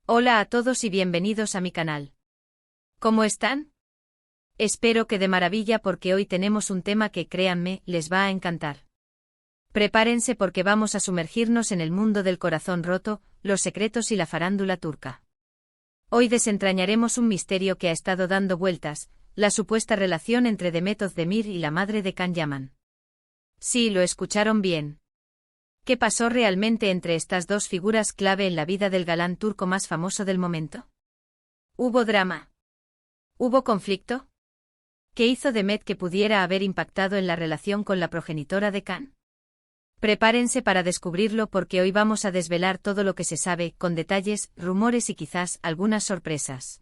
Hola a todos y bienvenidos a mi canal. ¿Cómo están? Espero que de maravilla porque hoy tenemos un tema que, créanme, les va a encantar. Prepárense porque vamos a sumergirnos en el mundo del corazón roto, los secretos y la farándula turca. Hoy desentrañaremos un misterio que ha estado dando vueltas, la supuesta relación entre Demet Özdemir y la madre de Can Yaman. Sí, lo escucharon bien. ¿Qué pasó realmente entre estas dos figuras clave en la vida del galán turco más famoso del momento? ¿Hubo drama? ¿Hubo conflicto? ¿Qué hizo Demet que pudiera haber impactado en la relación con la progenitora de Can? Prepárense para descubrirlo porque hoy vamos a desvelar todo lo que se sabe, con detalles, rumores y quizás algunas sorpresas.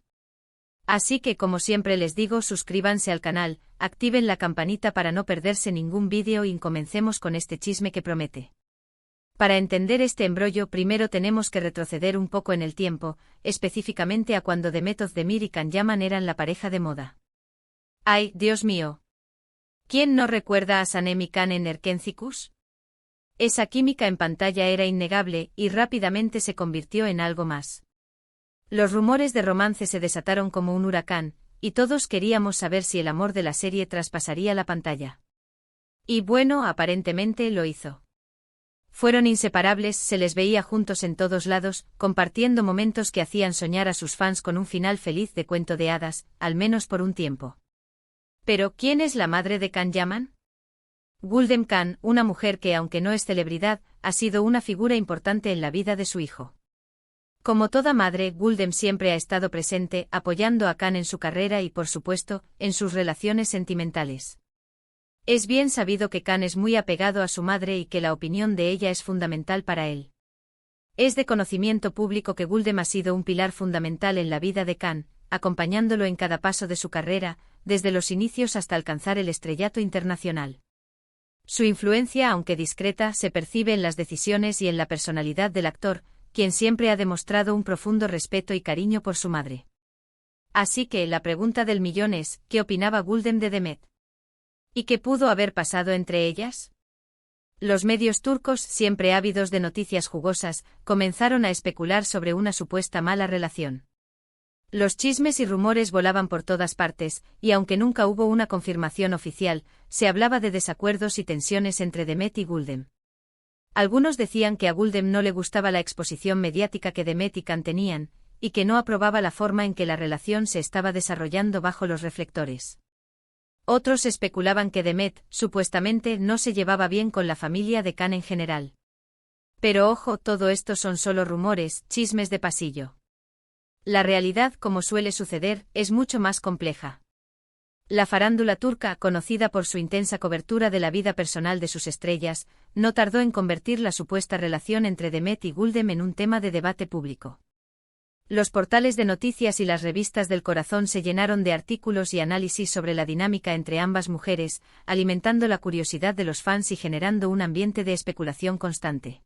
Así que, como siempre les digo, suscríbanse al canal, activen la campanita para no perderse ningún vídeo y comencemos con este chisme que promete. Para entender este embrollo primero tenemos que retroceder un poco en el tiempo, específicamente a cuando Demet Özdemir y Can Yaman eran la pareja de moda. ¡Ay, Dios mío! ¿Quién no recuerda a Sanem y Can en Erkencikus? Esa química en pantalla era innegable y rápidamente se convirtió en algo más. Los rumores de romance se desataron como un huracán, y todos queríamos saber si el amor de la serie traspasaría la pantalla. Y bueno, aparentemente lo hizo. Fueron inseparables, se les veía juntos en todos lados, compartiendo momentos que hacían soñar a sus fans con un final feliz de cuento de hadas, al menos por un tiempo. Pero, ¿quién es la madre de Can Yaman? Güldem Can, una mujer que, aunque no es celebridad, ha sido una figura importante en la vida de su hijo. Como toda madre, Güldem siempre ha estado presente, apoyando a Can en su carrera y, por supuesto, en sus relaciones sentimentales. Es bien sabido que Can es muy apegado a su madre y que la opinión de ella es fundamental para él. Es de conocimiento público que Güldem ha sido un pilar fundamental en la vida de Can, acompañándolo en cada paso de su carrera, desde los inicios hasta alcanzar el estrellato internacional. Su influencia, aunque discreta, se percibe en las decisiones y en la personalidad del actor, quien siempre ha demostrado un profundo respeto y cariño por su madre. Así que, la pregunta del millón es, ¿qué opinaba Güldem de Demet? ¿Y qué pudo haber pasado entre ellas? Los medios turcos, siempre ávidos de noticias jugosas, comenzaron a especular sobre una supuesta mala relación. Los chismes y rumores volaban por todas partes, y aunque nunca hubo una confirmación oficial, se hablaba de desacuerdos y tensiones entre Demet y Güldem. Algunos decían que a Güldem no le gustaba la exposición mediática que Demet y Can tenían, y que no aprobaba la forma en que la relación se estaba desarrollando bajo los reflectores. Otros especulaban que Demet, supuestamente, no se llevaba bien con la familia de Can en general. Pero ojo, todo esto son solo rumores, chismes de pasillo. La realidad, como suele suceder, es mucho más compleja. La farándula turca, conocida por su intensa cobertura de la vida personal de sus estrellas, no tardó en convertir la supuesta relación entre Demet y Güldem en un tema de debate público. Los portales de noticias y las revistas del corazón se llenaron de artículos y análisis sobre la dinámica entre ambas mujeres, alimentando la curiosidad de los fans y generando un ambiente de especulación constante.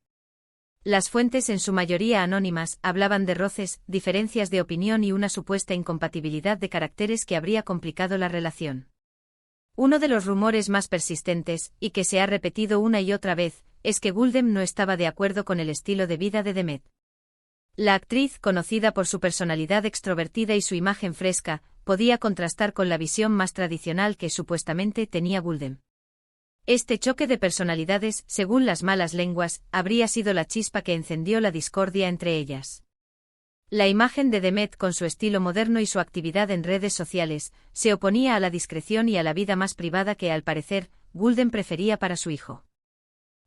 Las fuentes, en su mayoría anónimas, hablaban de roces, diferencias de opinión y una supuesta incompatibilidad de caracteres que habría complicado la relación. Uno de los rumores más persistentes, y que se ha repetido una y otra vez, es que Güldem no estaba de acuerdo con el estilo de vida de Demet. La actriz, conocida por su personalidad extrovertida y su imagen fresca, podía contrastar con la visión más tradicional que supuestamente tenía Güldem. Este choque de personalidades, según las malas lenguas, habría sido la chispa que encendió la discordia entre ellas. La imagen de Demet, con su estilo moderno y su actividad en redes sociales, se oponía a la discreción y a la vida más privada que, al parecer, Güldem prefería para su hijo.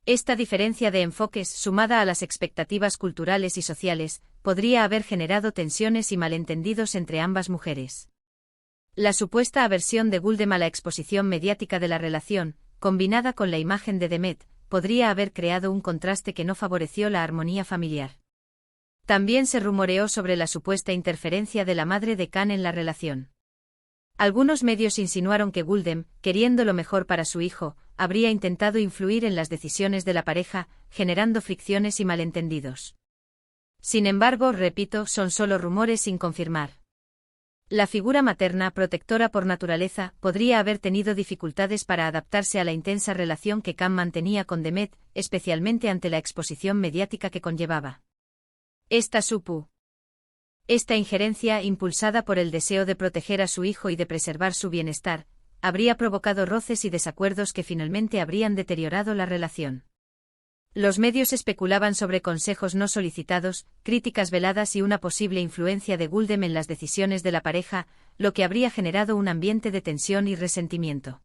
Esta diferencia de enfoques, sumada a las expectativas culturales y sociales, podría haber generado tensiones y malentendidos entre ambas mujeres. La supuesta aversión de Güldem a la exposición mediática de la relación, combinada con la imagen de Demet, podría haber creado un contraste que no favoreció la armonía familiar. También se rumoreó sobre la supuesta interferencia de la madre de Can en la relación. Algunos medios insinuaron que Güldem, queriendo lo mejor para su hijo, habría intentado influir en las decisiones de la pareja, generando fricciones y malentendidos. Sin embargo, repito, son solo rumores sin confirmar. La figura materna, protectora por naturaleza, podría haber tenido dificultades para adaptarse a la intensa relación que Can mantenía con Demet, especialmente ante la exposición mediática que conllevaba. Esta supo Esta injerencia, impulsada por el deseo de proteger a su hijo y de preservar su bienestar, habría provocado roces y desacuerdos que finalmente habrían deteriorado la relación. Los medios especulaban sobre consejos no solicitados, críticas veladas y una posible influencia de Guldem en las decisiones de la pareja, lo que habría generado un ambiente de tensión y resentimiento.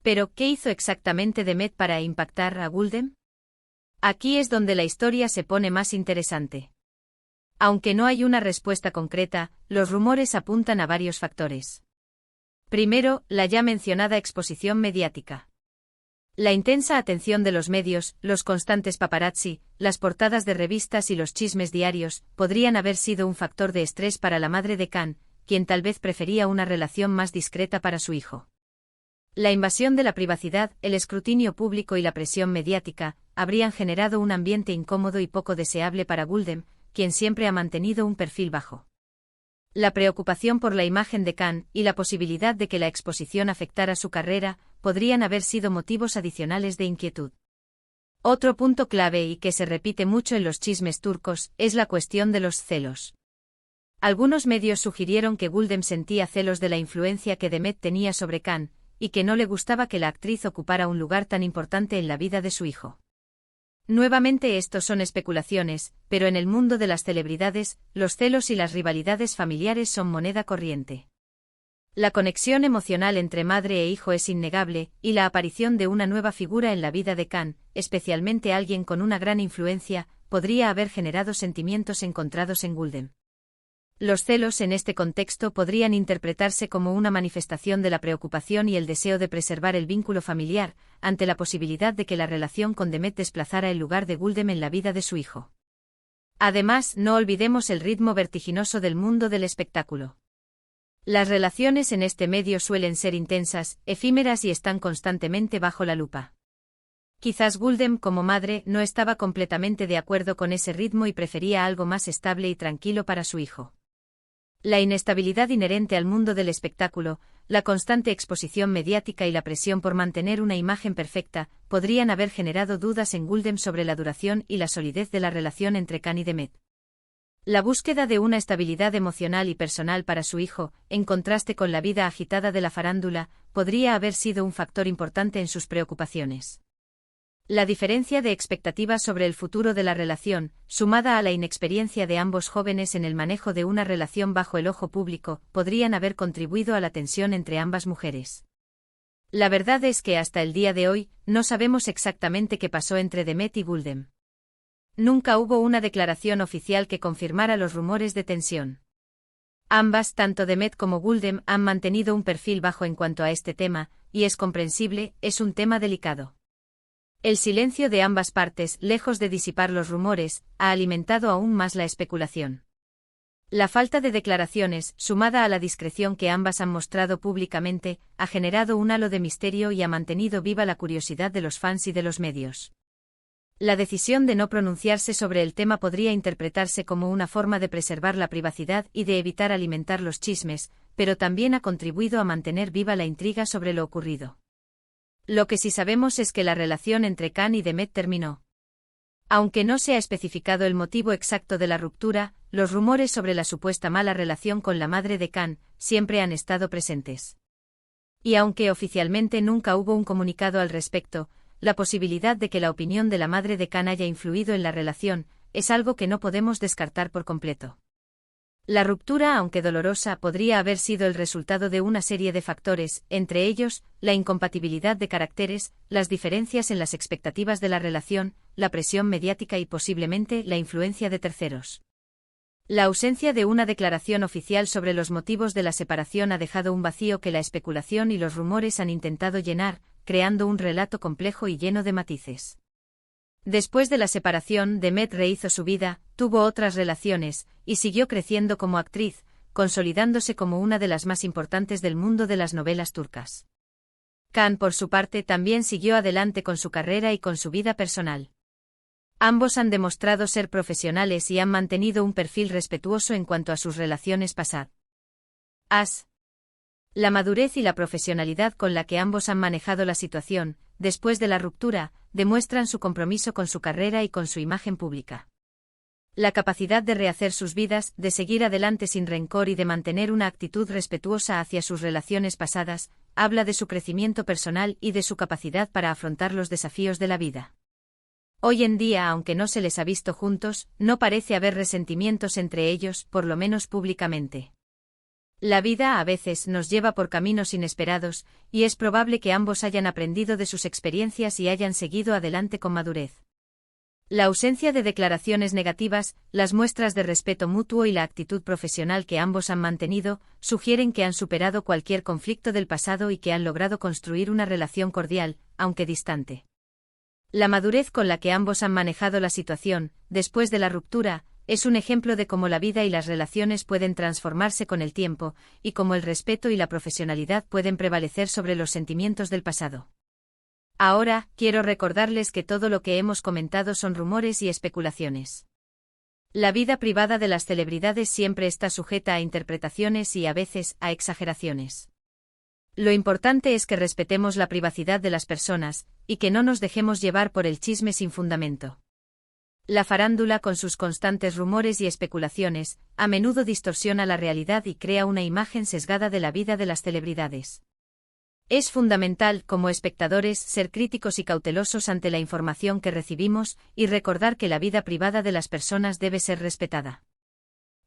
Pero, ¿qué hizo exactamente Demet para impactar a Guldem? Aquí es donde la historia se pone más interesante. Aunque no hay una respuesta concreta, los rumores apuntan a varios factores. Primero, la ya mencionada exposición mediática. La intensa atención de los medios, los constantes paparazzi, las portadas de revistas y los chismes diarios, podrían haber sido un factor de estrés para la madre de Khan, quien tal vez prefería una relación más discreta para su hijo. La invasión de la privacidad, el escrutinio público y la presión mediática, habrían generado un ambiente incómodo y poco deseable para Guldem, quien siempre ha mantenido un perfil bajo. La preocupación por la imagen de Khan y la posibilidad de que la exposición afectara su carrera podrían haber sido motivos adicionales de inquietud. Otro punto clave y que se repite mucho en los chismes turcos es la cuestión de los celos. Algunos medios sugirieron que Guldem sentía celos de la influencia que Demet tenía sobre Khan y que no le gustaba que la actriz ocupara un lugar tan importante en la vida de su hijo. Nuevamente estos son especulaciones, pero en el mundo de las celebridades, los celos y las rivalidades familiares son moneda corriente. La conexión emocional entre madre e hijo es innegable, y la aparición de una nueva figura en la vida de Khan, especialmente alguien con una gran influencia, podría haber generado sentimientos encontrados en Guldem. Los celos en este contexto podrían interpretarse como una manifestación de la preocupación y el deseo de preservar el vínculo familiar, ante la posibilidad de que la relación con Demet desplazara el lugar de Guldem en la vida de su hijo. Además, no olvidemos el ritmo vertiginoso del mundo del espectáculo. Las relaciones en este medio suelen ser intensas, efímeras y están constantemente bajo la lupa. Quizás Guldem, como madre, no estaba completamente de acuerdo con ese ritmo y prefería algo más estable y tranquilo para su hijo. La inestabilidad inherente al mundo del espectáculo, la constante exposición mediática y la presión por mantener una imagen perfecta, podrían haber generado dudas en Guldem sobre la duración y la solidez de la relación entre Khan y Demet. La búsqueda de una estabilidad emocional y personal para su hijo, en contraste con la vida agitada de la farándula, podría haber sido un factor importante en sus preocupaciones. La diferencia de expectativas sobre el futuro de la relación, sumada a la inexperiencia de ambos jóvenes en el manejo de una relación bajo el ojo público, podrían haber contribuido a la tensión entre ambas mujeres. La verdad es que hasta el día de hoy, no sabemos exactamente qué pasó entre Demet y Guldem. Nunca hubo una declaración oficial que confirmara los rumores de tensión. Ambas, tanto Demet como Guldem, han mantenido un perfil bajo en cuanto a este tema, y es comprensible, es un tema delicado. El silencio de ambas partes, lejos de disipar los rumores, ha alimentado aún más la especulación. La falta de declaraciones, sumada a la discreción que ambas han mostrado públicamente, ha generado un halo de misterio y ha mantenido viva la curiosidad de los fans y de los medios. La decisión de no pronunciarse sobre el tema podría interpretarse como una forma de preservar la privacidad y de evitar alimentar los chismes, pero también ha contribuido a mantener viva la intriga sobre lo ocurrido. Lo que sí sabemos es que la relación entre Khan y Demet terminó. Aunque no se ha especificado el motivo exacto de la ruptura, los rumores sobre la supuesta mala relación con la madre de Khan siempre han estado presentes. Y aunque oficialmente nunca hubo un comunicado al respecto, la posibilidad de que la opinión de la madre de Khan haya influido en la relación es algo que no podemos descartar por completo. La ruptura, aunque dolorosa, podría haber sido el resultado de una serie de factores, entre ellos, la incompatibilidad de caracteres, las diferencias en las expectativas de la relación, la presión mediática y posiblemente la influencia de terceros. La ausencia de una declaración oficial sobre los motivos de la separación ha dejado un vacío que la especulación y los rumores han intentado llenar, creando un relato complejo y lleno de matices. Después de la separación, Demet rehizo su vida, tuvo otras relaciones, y siguió creciendo como actriz, consolidándose como una de las más importantes del mundo de las novelas turcas. Khan, por su parte, también siguió adelante con su carrera y con su vida personal. Ambos han demostrado ser profesionales y han mantenido un perfil respetuoso en cuanto a sus relaciones pasadas. La madurez y la profesionalidad con la que ambos han manejado la situación, después de la ruptura, demuestran su compromiso con su carrera y con su imagen pública. La capacidad de rehacer sus vidas, de seguir adelante sin rencor y de mantener una actitud respetuosa hacia sus relaciones pasadas, habla de su crecimiento personal y de su capacidad para afrontar los desafíos de la vida. Hoy en día, aunque no se les ha visto juntos, no parece haber resentimientos entre ellos, por lo menos públicamente. La vida a veces nos lleva por caminos inesperados, y es probable que ambos hayan aprendido de sus experiencias y hayan seguido adelante con madurez. La ausencia de declaraciones negativas, las muestras de respeto mutuo y la actitud profesional que ambos han mantenido, sugieren que han superado cualquier conflicto del pasado y que han logrado construir una relación cordial, aunque distante. La madurez con la que ambos han manejado la situación, después de la ruptura, es un ejemplo de cómo la vida y las relaciones pueden transformarse con el tiempo, y cómo el respeto y la profesionalidad pueden prevalecer sobre los sentimientos del pasado. Ahora, quiero recordarles que todo lo que hemos comentado son rumores y especulaciones. La vida privada de las celebridades siempre está sujeta a interpretaciones y a veces a exageraciones. Lo importante es que respetemos la privacidad de las personas, y que no nos dejemos llevar por el chisme sin fundamento. La farándula, con sus constantes rumores y especulaciones, a menudo distorsiona la realidad y crea una imagen sesgada de la vida de las celebridades. Es fundamental, como espectadores, ser críticos y cautelosos ante la información que recibimos y recordar que la vida privada de las personas debe ser respetada.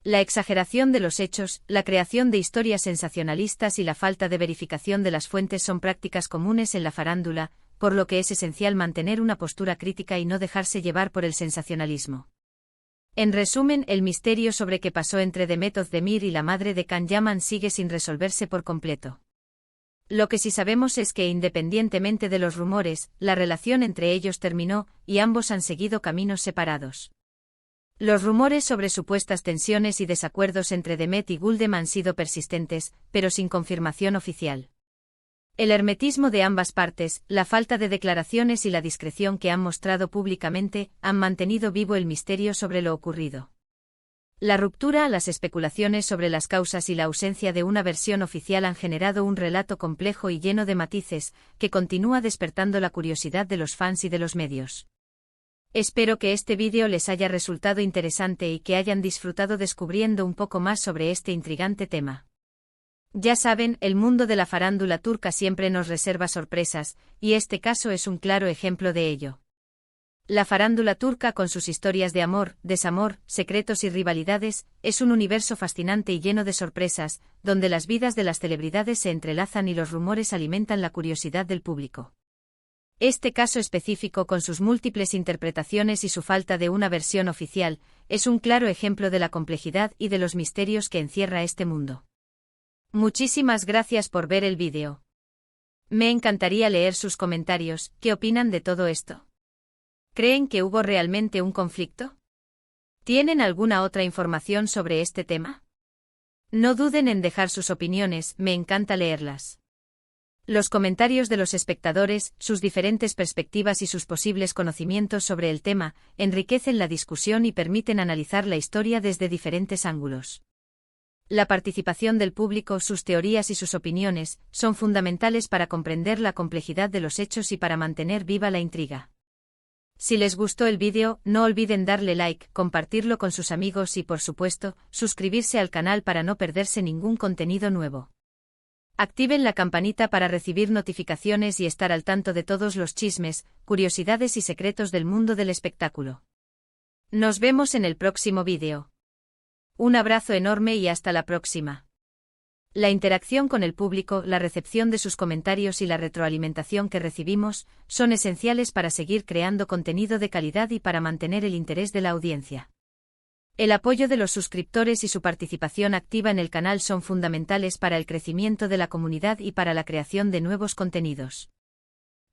La exageración de los hechos, la creación de historias sensacionalistas y la falta de verificación de las fuentes son prácticas comunes en la farándula, por lo que es esencial mantener una postura crítica y no dejarse llevar por el sensacionalismo. En resumen, el misterio sobre qué pasó entre Demet Özdemir y la madre de Can Yaman sigue sin resolverse por completo. Lo que sí sabemos es que, independientemente de los rumores, la relación entre ellos terminó, y ambos han seguido caminos separados. Los rumores sobre supuestas tensiones y desacuerdos entre Demet y Güldem han sido persistentes, pero sin confirmación oficial. El hermetismo de ambas partes, la falta de declaraciones y la discreción que han mostrado públicamente, han mantenido vivo el misterio sobre lo ocurrido. La ruptura, las especulaciones sobre las causas y la ausencia de una versión oficial han generado un relato complejo y lleno de matices, que continúa despertando la curiosidad de los fans y de los medios. Espero que este vídeo les haya resultado interesante y que hayan disfrutado descubriendo un poco más sobre este intrigante tema. Ya saben, el mundo de la farándula turca siempre nos reserva sorpresas, y este caso es un claro ejemplo de ello. La farándula turca, con sus historias de amor, desamor, secretos y rivalidades, es un universo fascinante y lleno de sorpresas, donde las vidas de las celebridades se entrelazan y los rumores alimentan la curiosidad del público. Este caso específico, con sus múltiples interpretaciones y su falta de una versión oficial, es un claro ejemplo de la complejidad y de los misterios que encierra este mundo. Muchísimas gracias por ver el vídeo. Me encantaría leer sus comentarios. ¿Qué opinan de todo esto? ¿Creen que hubo realmente un conflicto? ¿Tienen alguna otra información sobre este tema? No duden en dejar sus opiniones, me encanta leerlas. Los comentarios de los espectadores, sus diferentes perspectivas y sus posibles conocimientos sobre el tema, enriquecen la discusión y permiten analizar la historia desde diferentes ángulos. La participación del público, sus teorías y sus opiniones, son fundamentales para comprender la complejidad de los hechos y para mantener viva la intriga. Si les gustó el vídeo, no olviden darle like, compartirlo con sus amigos y, por supuesto, suscribirse al canal para no perderse ningún contenido nuevo. Activen la campanita para recibir notificaciones y estar al tanto de todos los chismes, curiosidades y secretos del mundo del espectáculo. Nos vemos en el próximo vídeo. Un abrazo enorme y hasta la próxima. La interacción con el público, la recepción de sus comentarios y la retroalimentación que recibimos son esenciales para seguir creando contenido de calidad y para mantener el interés de la audiencia. El apoyo de los suscriptores y su participación activa en el canal son fundamentales para el crecimiento de la comunidad y para la creación de nuevos contenidos.